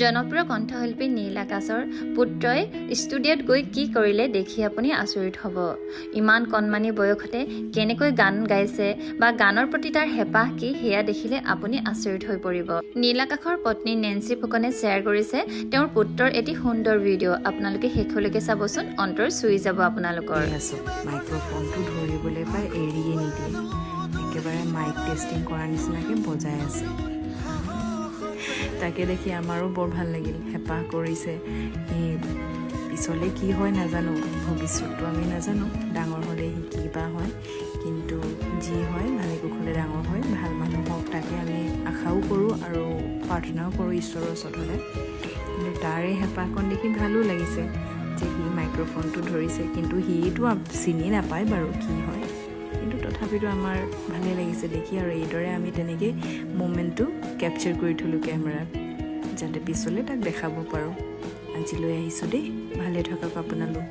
জনপ্ৰিয় কণ্ঠশিল্পী নীল আকাশৰ পুত্ৰই ষ্টুডিঅ'ত গৈ কি কৰিলে দেখি আপুনি আচৰিত হ'ব। ইমান কণমানি বয়সতে কেনেকৈ গান গাইছে বা গানৰ প্ৰতি তাৰ হেঁপাহ কি সেয়া দেখিলে আপুনি আচৰিত হৈ পৰিব। নীল আকাশৰ পত্নী নেন্সি ফুকনে শ্বেয়াৰ কৰিছে তেওঁৰ পুত্ৰৰ এটি সুন্দৰ ভিডিঅ'। আপোনালোকে শেষলৈকে চাবচোন, অন্তৰ চুই যাব আপোনালোকৰ। মাইক্ৰফোনটো ধৰিবলৈ পাই এৰিয়ে নিদিয়ে, একেবাৰে মাইক টেষ্টিং কৰাৰ নিচিনাকৈ বজাই আছে। তাকে দেখি আমাৰো বৰ ভাল লাগিল, হেঁপাহ কৰিছে। পিছলৈ কি হয় নাজানো, ভৱিষ্যতটো আমি নাজানো, ডাঙৰ হ'লে সি কি বা হয়, কিন্তু যি হয় ভালে কুশলে ডাঙৰ হয়, ভাল মানুহ হওক তাকে আমি আশাও কৰোঁ আৰু প্ৰাৰ্থনাও কৰোঁ ঈশ্বৰৰ ওচৰত হ'লে। কিন্তু তাৰে হেঁপাহকণ দেখি ভালো লাগিছে যে সি মাইক্ৰফোনটো ধৰিছে, কিন্তু সিটো চিনি নাপায় বাৰু কি হয়, কিন্তু তথাপিতো আমাৰ ভালেই লাগিছে দেখি। আৰু এইদৰে আমি তেনেকৈ মুমেণ্টটো কেপচাৰ কৰি থ'লোঁ কেমেৰাত, যাতে পিছলৈ তাক দেখাব পাৰোঁ। আজিলৈ আহিছোঁ দেই, ভালে থাকক আপোনালোক।